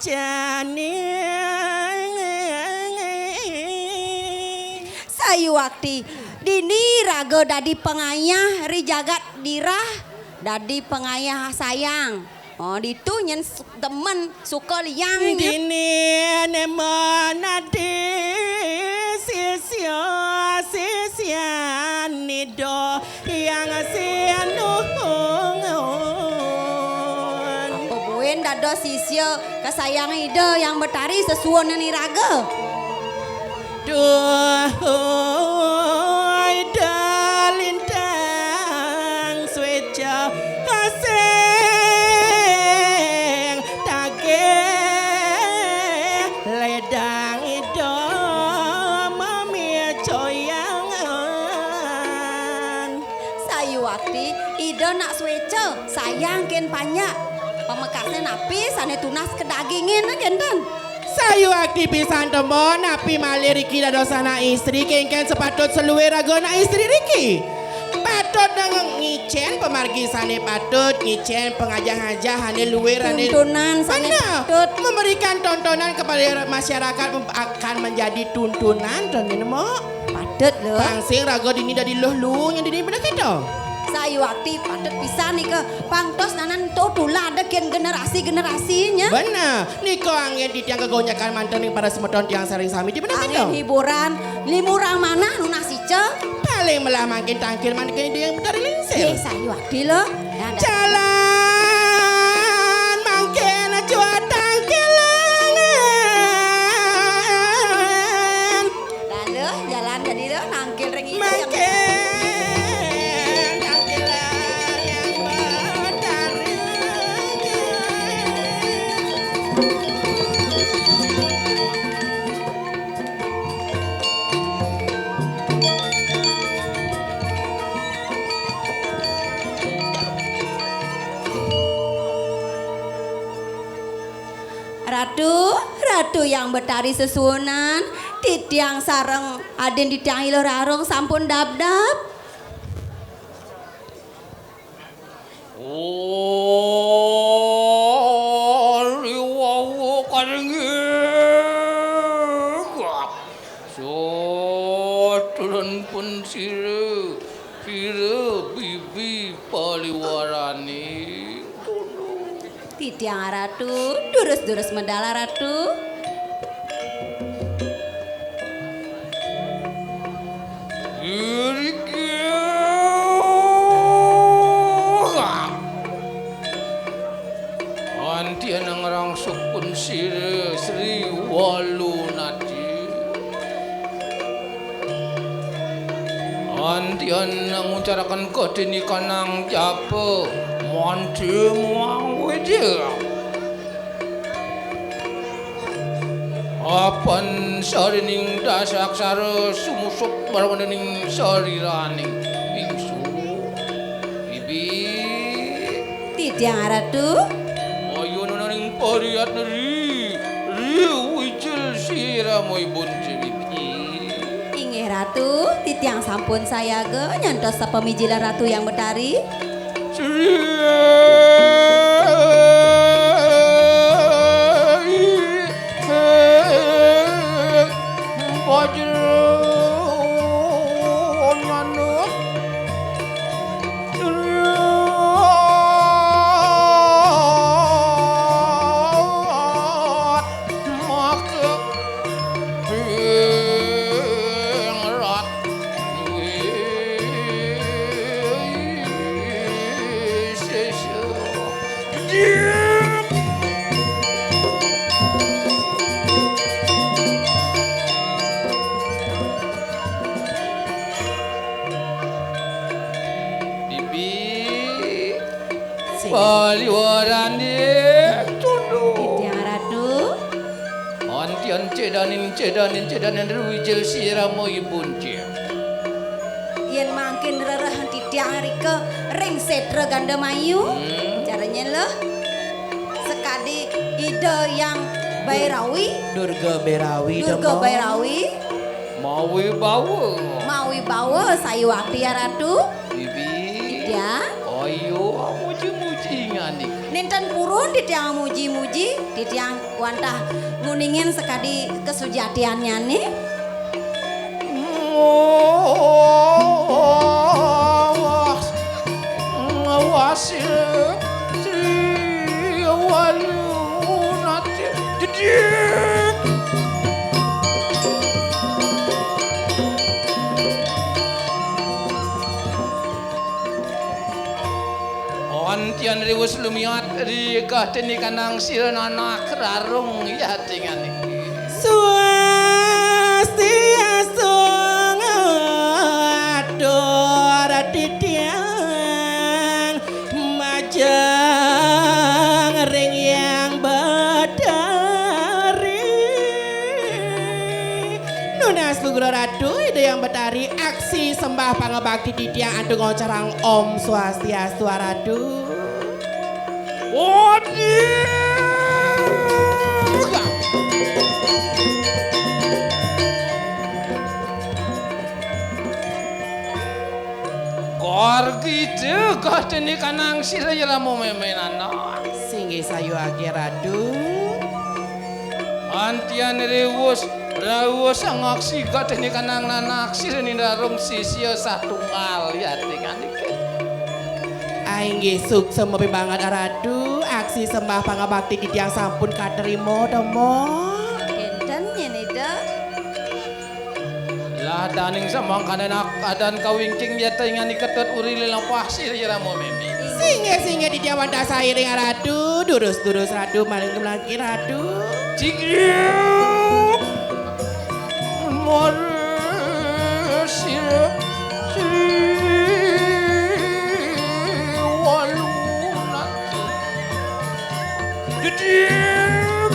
jani. Sayu wakti. Dini raga dadi pengayah ri jagat dirah. Dadi pengayah sayang. Oh ditu nyen temen suka liang. Dini nemana di sisian nido yang sianuhun. Pebuen dado sisyo kesayang ide yang betari sesuon ni raga. Duh, dalintang sweja kaseng tage ledang ido mami coyangan. Sayu wakti ide nak sweca sayang ken banyak. Pemekasnya napi sane tunas kedagingin genten. Sayu aktivisan tembon napi malih Riki dadosana istri kengken sepatut seluwe ragona istri Riki. Patut dengan ngicen pemargi sane patut ngicen pengajah-ajah hane luwer hane tuntunan sane patut memberikan tontonan kepada masyarakat akan menjadi tuntunan dan nemo patut lho. Pangsing rago dini dari luh yang dini bener kita. Sayu wakti patut bisa nih ke pangtos nanan to tulah ada ken generasinya. Benar. Niko angin di tiang kegonyakan mantan yang pada semeton tiang sering sami di bener kita. Angin hiburan limurang mana nuna sice. Paling melah makin tangkil makin dia yang bentar lingsir. Sayu wakti lo. Jalan makin cuat tangkilan. Lalu jalan jadi lo nangkil ring itu Makin Ratu yang betari sesunan Titiang sareng Aden Titiang Ilo Rarong sampun dap-dap. Oh, riwawo karingi. So, turun pun sire bibi paliwarani. Titiang Ratu, durus-durus medala Ratu. Antian ang rangsok pun Sri Walunati. Antian ang ucarakan kodini kanang japa manti muang wajah. Apan sarining dasaksara sumusok barawaning sariraning bingsu. Bibi Titiang Ratu. ayo naning pariat neri wijil siramoy bunci bibi. Inggih Ratu, Titiang sampun sayaga nyantos sapamijilan Ratu yang betari. Paliwarani tundu. Titiang Ratu. Antian cedanin ruwijil siramoy bunci. Yen mangkin rereh Titiang rike ring setra ganda mayu. Caranya loh. Sekadi ide yang Bairawi, Durga Berawi Durga Bairawi, Mawi bawa. mawi bawa sayu waktu ya Ratu. Bibi. Ya. Ayo muji-muji ngani. Ninten purun Titiang muji-muji, Titiang wantah nguningin sekadi kesujatiannya nih. Ngawasil Sri Walunati. Antian riwus lumiat rikah teni kanang siranana kerarung ya tingan iki. Swastiastu ngatur Titiang majang ring yang betari. Nunas Lugro Ratu ide yang betari aksi sembah pangebakti Titiang andung ngocarang Om Swastiastu Ratu. Korgi juga teni kanang siraya mo memenana. Singgi sayu ake Ratu. Antian rewus ang aksi kateni kanang nanak sirani darung sisya satunggal ya tingan iki. Ainggi sukses banget Ratu. Aksi sembah pangabakti Titiang sampun katerimo demo. Enten yen ide. Lah daning samang kanenak adan kawingking ya tingan iketut uri lilang pasir ya mo memi. Singe Titiang wanda sairing Ratu. Durus Ratu maling kemelaki Ratu. Cikiuk mor sir walunati. Cikiuk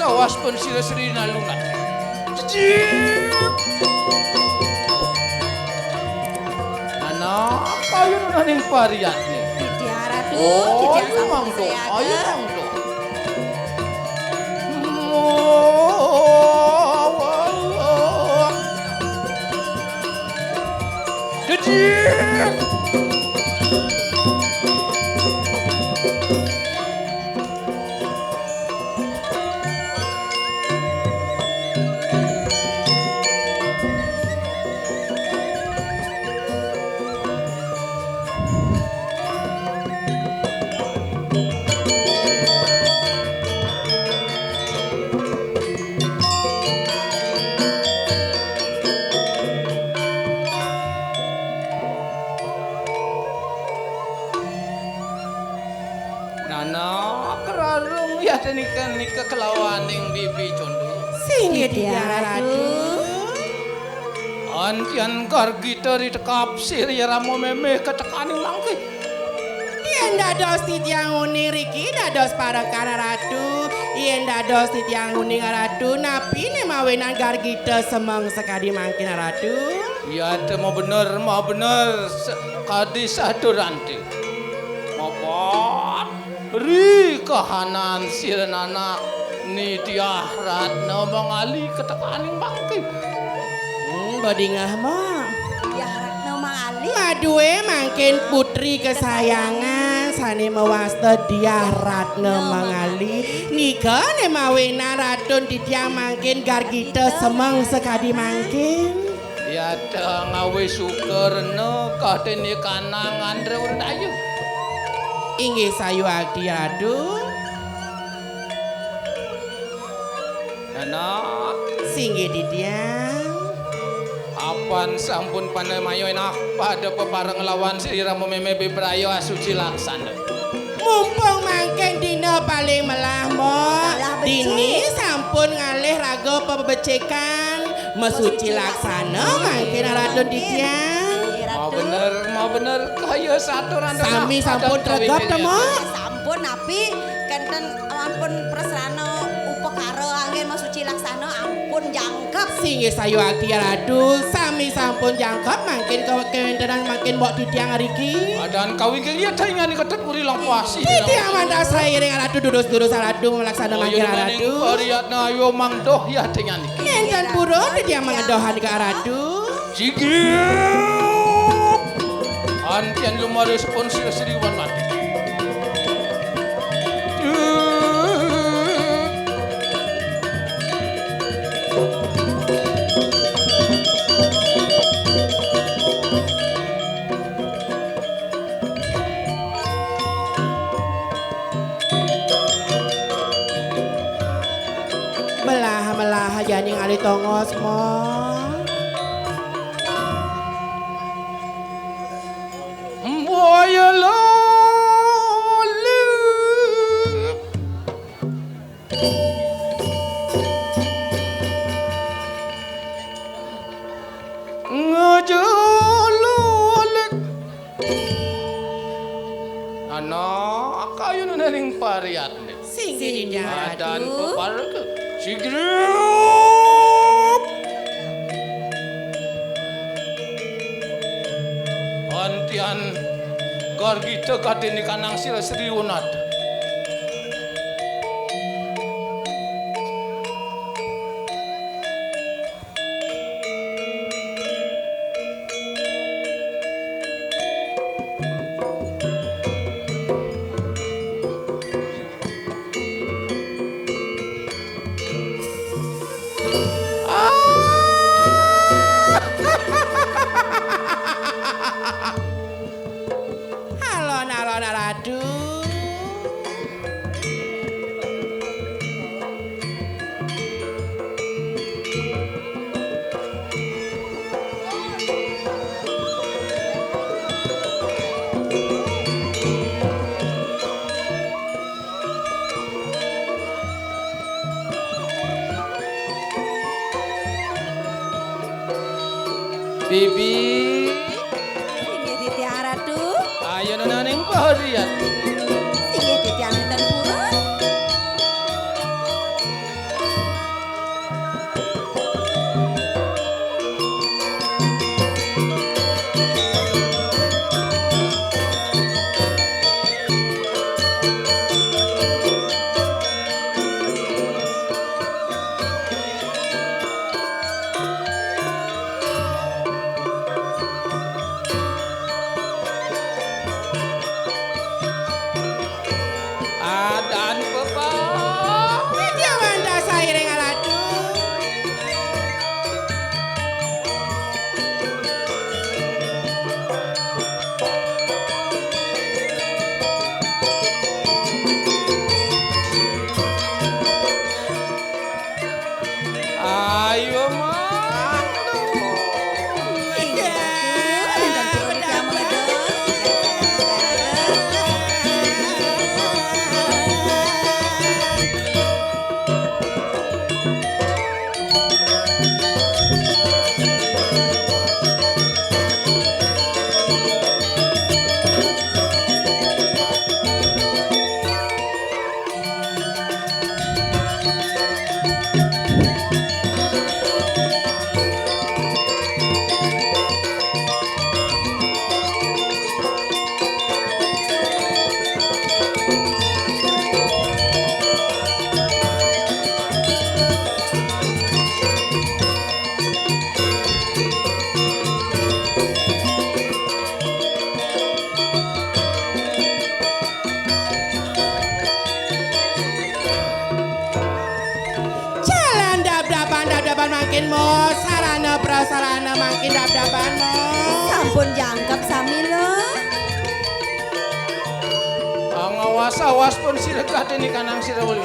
awas pun sila-sila nalunat. kayu ning Pariatni. Ditya Ratu, Oh, Ditya ayo sambut mangko. saya Ayo ke. mangko. Jadi Nana kerarung ya nika kelawaning bibi condo. Singgih Ditya Ditya Ratu. Ratu. Antian gargita ditekap sir ya ramo meme ketekaning mangke. Yen dados Ditya Nguni riki dados para kana ratu. Yen dados Ditya Nguni ratu napi ne mawenan gargita semeng sekadi mangkin ratu. Ya te mau bener kadi saduranti. Mopat ri kahanan sir anak ni dia ratna mangali ketekaning mangke. Bodingah mo. Ya Ratna Mangali. Madue mangkin putri kesayangan sane mewasta dia Ratna Mangali nika ne mawena ratun Ditya mangkin gargita semeng sekadi mangkin. Ya te ngawe sukerna kadene kanang andre urut ayu. Inggih sayu akti ratu. Anak Singgih Ditya. apan sampun panemayo enak pada pepareng lawan siramo meme bebrayo asuci laksana. Mumpung mangken dina paling melah mo. Melah becik. Dini sampun ngalih raga pebecekan mesuci laksana mangken ratun Ditya. Mau bener kaya saturan Sami sampun tregot temo. Sampun napi kenten ampun presrana upekara anggen masuci laksana ampun jangkep. Singgih sayu akti ratu sami sampun jangkep mangken kewentenan mangken mbok Ditya ngriki. Adan kawin kaya taingan ketet uri langpasi. Ditya mantas rairing ratu dudus-dudus ratu melaksana mangken ratu. Variatna ayo mangdoh ya dengan iki. Enten purun Ditya mengedohan ke ratu. Sigip. Antian lumare sponsor Sriwan mati. Melah jani ngali tongos mo. Boya lali. Ngajololek. Anak kayu naning pariatne. Singgih Ditya Dan ratu. peparke. Sigrup. Antian gargita kadene kanang sila sriunat. Alon ratu. Bibi, Singgih Ditya Ratu. ayo naning pariat. Singgih Ditya ngeten purun. makin mo sarana prasarana makin dap-dapan mo. Sampun jangkep sami lo. Awas pun sira kadhe ni kanang sira wali.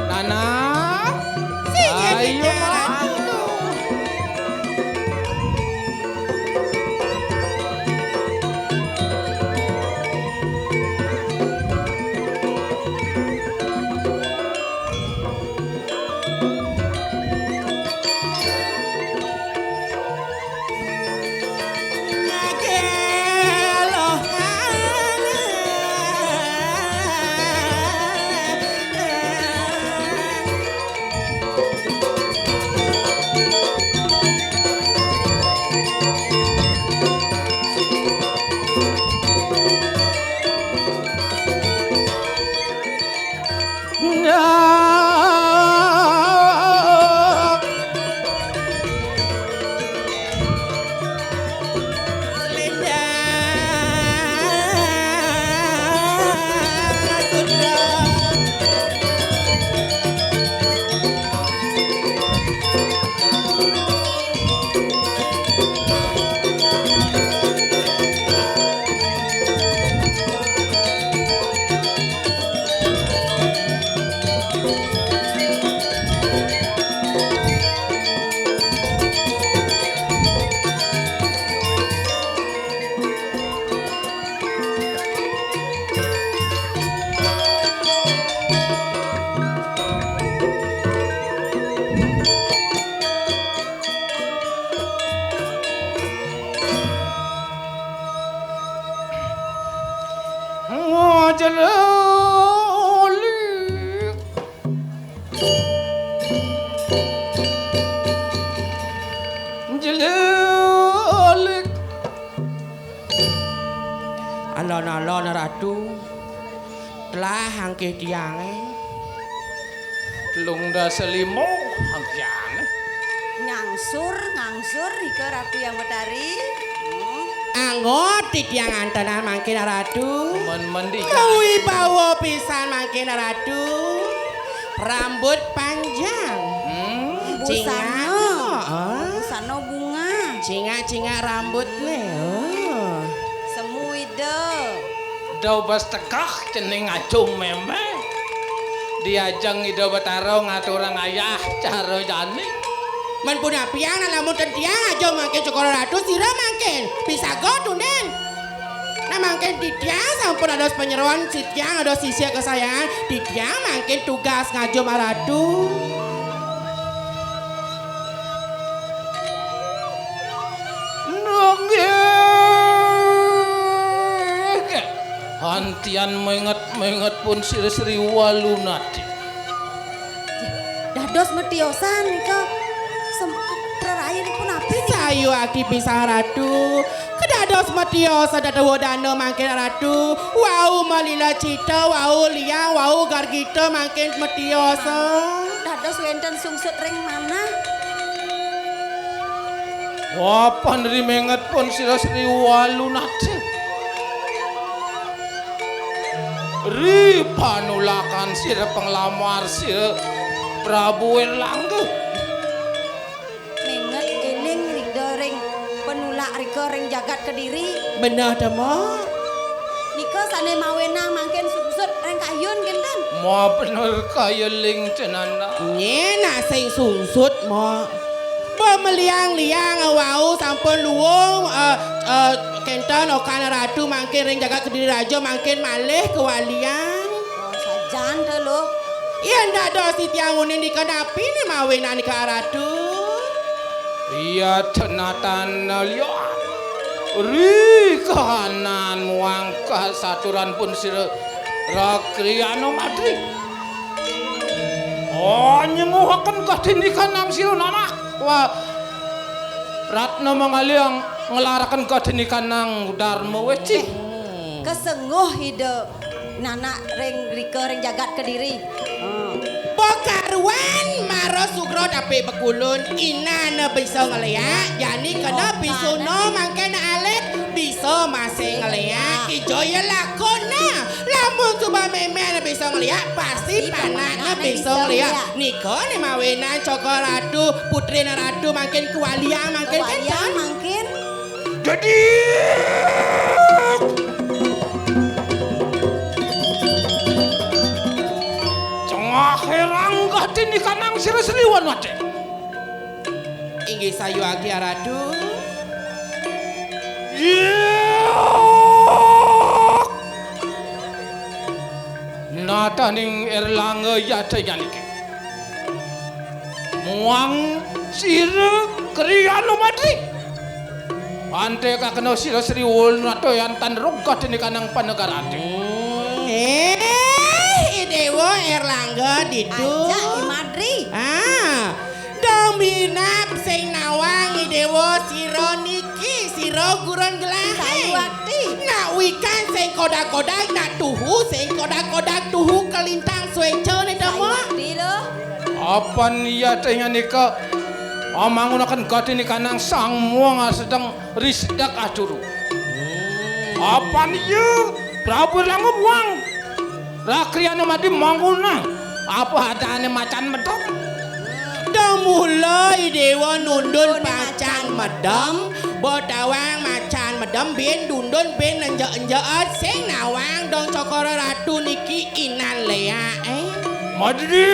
Nana. Ayo mah. Jelik Alon-alon ratu telah hangke tiange lungda selimo hangkiane Ngangsur Rika Ratu yang Betari. Anggot di tiang antenan mangkin ratu. Men-mendi Kawi bawa pisan mangkin ratu. Rambut panjang. Busana bunga. Cinga rambut ne. Semu ide. Dau bas tekah cening acung meme. Diajeng ida betaro ngaturang ayah cara jani. Men punya piang na lamun tiang aja mangkin cokor ratu sira mangkin. Bisa godunen. Nah mangkin di tiang sampun ada penyeruan si tiang ada sisia kesayangan. Di tiang mangkin tugas ngajo maratu. Hantian menget pun Sri Walunati. Dados metiosan Rika. Praraya pun api. Sayu aki pisah ratu. Kedados metio sadada wadana mangkin ratu. Wau malila cita, wau liang, wau gargita mangkin metiosa. Dados wenten sungsut ring mana? Wah pandri menget pun Sri Walunati. Ri panulakan sira penglamar sira Prabu Erlangga. Menget eling Rida ring penulak Rika ring jagat Kediri. Bener demo. Nika sane mawena mangken sungsut ring kayun kinten. Ma bener kaya ling cenana. Nyena sing sungsut mo. Pemeliang-liang wau sampun luwung kenten okan ratu mangkin ring jagat Kediri raja mangkin malih kewalian. Oh sajan teh lho. Iya ndak do si tiang unin dikenapi ni mawenan ke ratu. Iya tenatan liat. Ri kahanan muangkah saturan pun sira Rakriano Madri. Oh nyemuhaken kadini kanang sira nana. Wah Ratna mangaliang ngelarakan kadini kanang Dharma weci. Kesenguh ide nana ring Rika ring jagat Kediri. Bokaruan maro sugro dape bekulun inana bisa ngeliat jadi kena bisuno mangkena alit bisa masih ngeliat ijo ya lakona lam Lamun coba memen bisa ngeliat pasti panahnya bisa ngeliat. Niko nih mawenan cokor ratu putri ratu makin kewalian makin Kewalian makin. Jadi cengah herang katini kanang sira-seliwan wate. Inggih sayu agi ratu. Nata ning Erlangga yate yanike. Muang sira kriano madri. Ante kakeno sira Sri Wulnato yang tan rogat ini kanang panegarate. Dewa Erlangga didu. Aja Imadri. Dominap sing nawang dewa sira niki sira guron gelahe. Sayuwati. Nak wikan sing kodak-kodak nak tuhu sing kodak-kodak tuhu kelintang sueco ne demo. Sayuwati lo. Apa niat nika amangunakan katini kanang sang muang sedang risdak acuru. Apa niya Prabu Erlangga muang Rakriana mati manguna. Apa hadane macan medok? Mulai dewa nundun pacan medem bodawang macan medem ben dundun ben enjek-enjek sing nawang dong cokoro ratu niki inan lea Madriak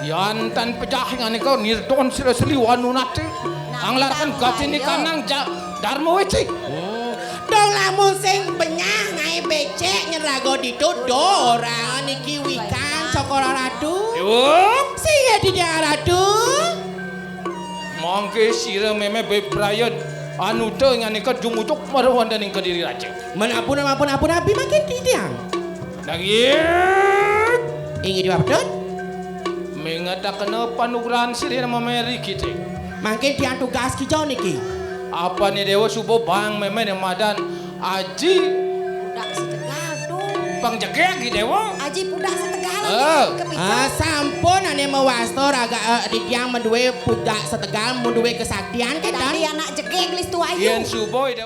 yantan pejahingan ika nirdon sila seliwan nunate anglarkan katini kanang dharma weci dong lamun sing benyah ngai becek nyerago dituduh orang niki wikan cokoro ratu yuk singa di ratu mangke sira meme bebrayan anu teu nganika jungucuk marwan daning Kediri Raja. Menapun abi makin tidiang. Dagit Ingi diwapdot mengatakan panugrahan sira mameri kite. Makin tiang tugas kijau niki. Apa nih dewa subo bang meme madan aji Pudak setegal tuh. bang jagegi dewa. Aji pudak setegal. Sampun ane mewastor agak di tiang menduwe pudak setegal menduwe kesaktian Tadi kita. anak jegeng lis tuayu. Yen subo dewa